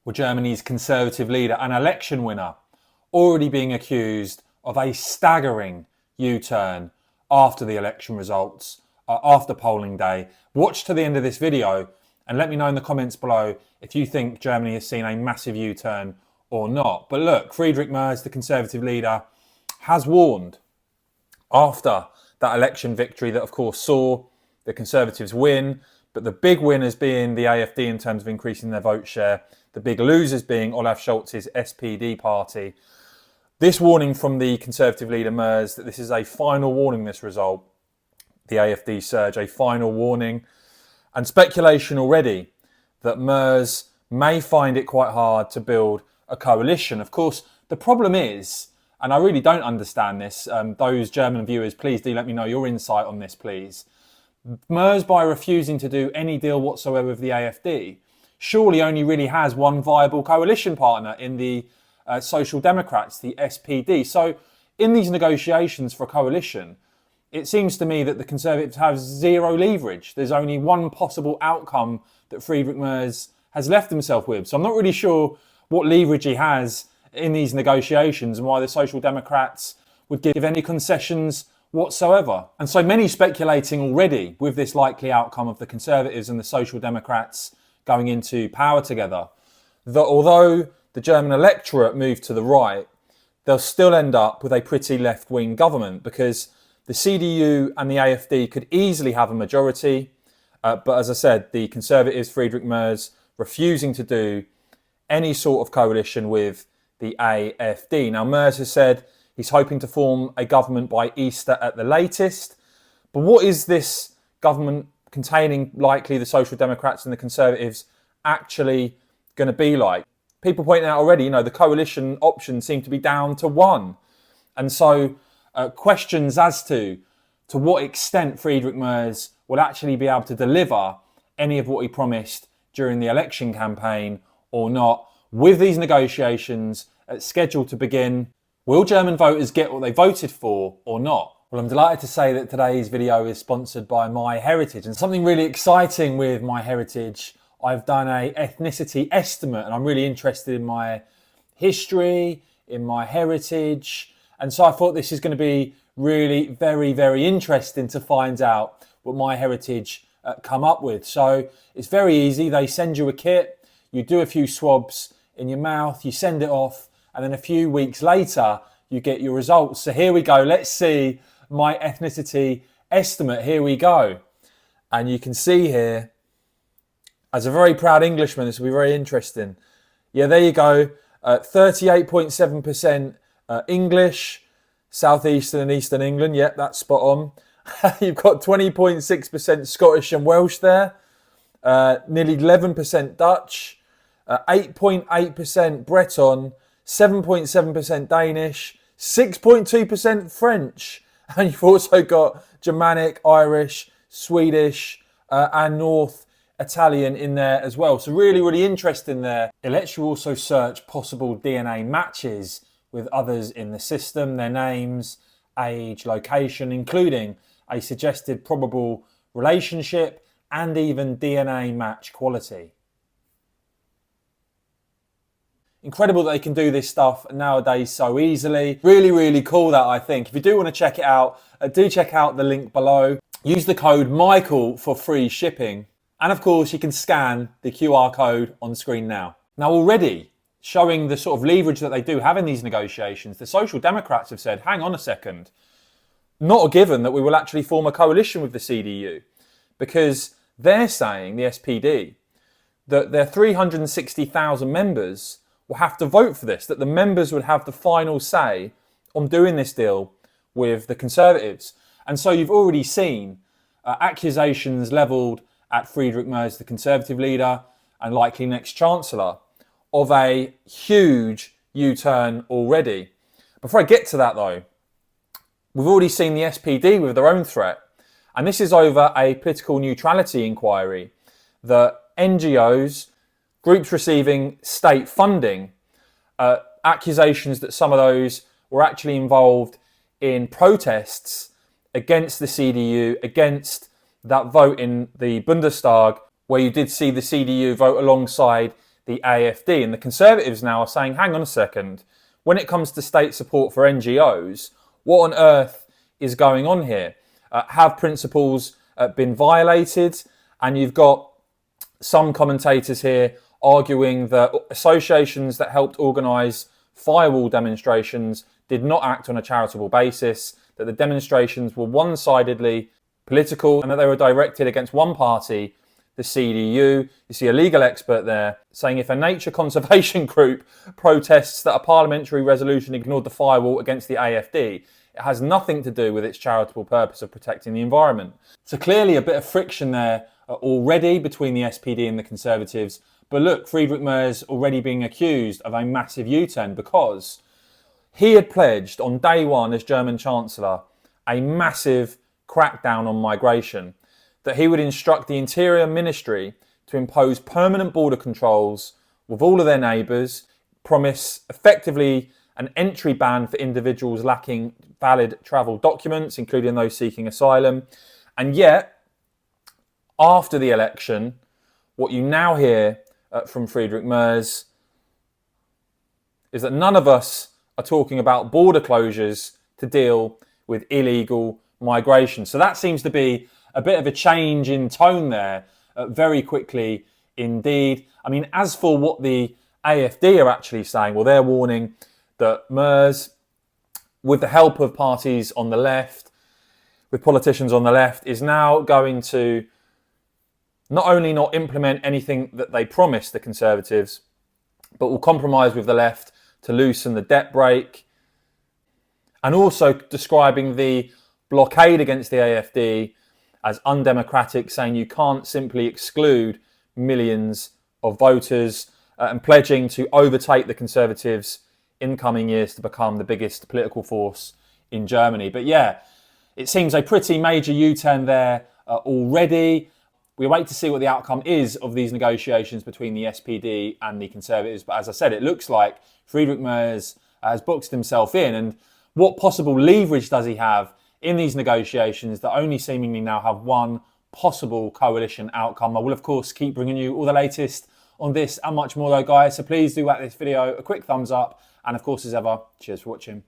Well, Germany's Conservative leader, an election winner, already being accused of a staggering U-turn after the election results, after polling day. Watch to the end of this video and let me know in the comments below if you think Germany has seen a massive U-turn or not. But look, Friedrich Merz, the Conservative leader, has warned after that election victory that, of course, saw the Conservatives win, but the big winners being the AfD in terms of increasing their vote share, the big losers being Olaf Scholz's SPD party. This warning from the Conservative leader Merz that this is a final warning, this result, the AfD surge, a final warning, and speculation already that Merz may find it quite hard to build a coalition. Of course, the problem is, and I really don't understand this, those German viewers, please do let me know your insight on this, please. Merz, by refusing to do any deal whatsoever with the AfD, surely only really has one viable coalition partner in the Social Democrats, the SPD. So in these negotiations for a coalition, it seems to me that the Conservatives have zero leverage. There's only one possible outcome that Friedrich Merz has left himself with. So I'm not really sure what leverage he has in these negotiations and why the Social Democrats would give any concessions whatsoever. And so many speculating already with this likely outcome of the Conservatives and the Social Democrats going into power together, that although the German electorate moved to the right, they'll still end up with a pretty left-wing government because the CDU and the AfD could easily have a majority. But as I said, the Conservatives, Friedrich Merz, refusing to do any sort of coalition with the AfD. Now, Merz has said he's hoping to form a government by Easter at the latest. But what is this government containing likely the Social Democrats and the Conservatives actually going to be like? People pointing out already, the coalition options seem to be down to one. And so questions as to what extent Friedrich Merz will actually be able to deliver any of what he promised during the election campaign or not. With these negotiations scheduled to begin, will German voters get what they voted for or not? Well, I'm delighted to say that today's video is sponsored by MyHeritage, and something really exciting with MyHeritage. I've done a ethnicity estimate and I'm really interested in my history, in my heritage. And so I thought this is going to be really very, very interesting to find out what MyHeritage come up with. So it's very easy. They send you a kit, you do a few swabs in your mouth, you send it off, and then a few weeks later, you get your results. So here we go. Let's see my ethnicity estimate. Here we go. And you can see here, as a very proud Englishman, this will be very interesting. Yeah, there you go. 38.7% English, southeastern and eastern England. Yep, that's spot on. You've got 20.6% Scottish and Welsh there. Nearly 11% Dutch. 8.8% Breton. 7.7% Danish. 6.2% French. And you've also got Germanic, Irish, Swedish, and North Italian in there as well. So really, really interesting there. It lets you also search possible DNA matches with others in the system, their names, age, location, including a suggested probable relationship and even DNA match quality. Incredible that they can do this stuff nowadays so easily. Really, really cool that, I think. If you do want to check it out, do check out the link below. Use the code Michael for free shipping. And of course, you can scan the QR code on screen now. Now, already showing the sort of leverage that they do have in these negotiations, the Social Democrats have said, hang on a second, not a given that we will actually form a coalition with the CDU, because they're saying, the SPD, that their 360,000 members will have to vote for this, that the members would have the final say on doing this deal with the Conservatives. And so you've already seen accusations levelled at Friedrich Merz, the Conservative leader and likely next Chancellor, of a huge U-turn already. Before I get to that though, we've already seen the SPD with their own threat. And this is over a political neutrality inquiry that NGOs, groups receiving state funding, accusations that some of those were actually involved in protests against the CDU, against that vote in the Bundestag, where you did see the CDU vote alongside the AFD. And the Conservatives now are saying, hang on a second, when it comes to state support for NGOs, what on earth is going on here? Have principles been violated? And you've got some commentators here arguing that associations that helped organise firewall demonstrations did not act on a charitable basis, that the demonstrations were one-sidedly political and that they were directed against one party, the CDU. You see a legal expert there saying if a nature conservation group protests that a parliamentary resolution ignored the firewall against the AFD, it has nothing to do with its charitable purpose of protecting the environment. So clearly a bit of friction there already between the SPD and the Conservatives. But look, Friedrich Merz already being accused of a massive U-turn because he had pledged on day one as German Chancellor a massive crackdown on migration, that he would instruct the Interior Ministry to impose permanent border controls with all of their neighbours, promise effectively an entry ban for individuals lacking valid travel documents, including those seeking asylum. And yet, after the election, what you now hear from Friedrich Merz is that none of us are talking about border closures to deal with illegal migration. So that seems to be a bit of a change in tone there very quickly indeed. I mean, as for what the AFD are actually saying, well, they're warning that Merz, with the help of parties on the left, with politicians on the left, is now going to not only not implement anything that they promised, the Conservatives, but will compromise with the left to loosen the debt brake, and also describing the blockade against the AFD as undemocratic, saying you can't simply exclude millions of voters, and pledging to overtake the Conservatives in coming years to become the biggest political force in Germany. But yeah, it seems a pretty major U-turn there already. We wait to see what the outcome is of these negotiations between the SPD and the Conservatives. But as I said, it looks like Friedrich Merz has boxed himself in. And what possible leverage does he have in these negotiations that only seemingly now have one possible coalition outcome? I will, of course, keep bringing you all the latest on this and much more, though, guys. So please do whack this video a quick thumbs up. And, of course, as ever, cheers for watching.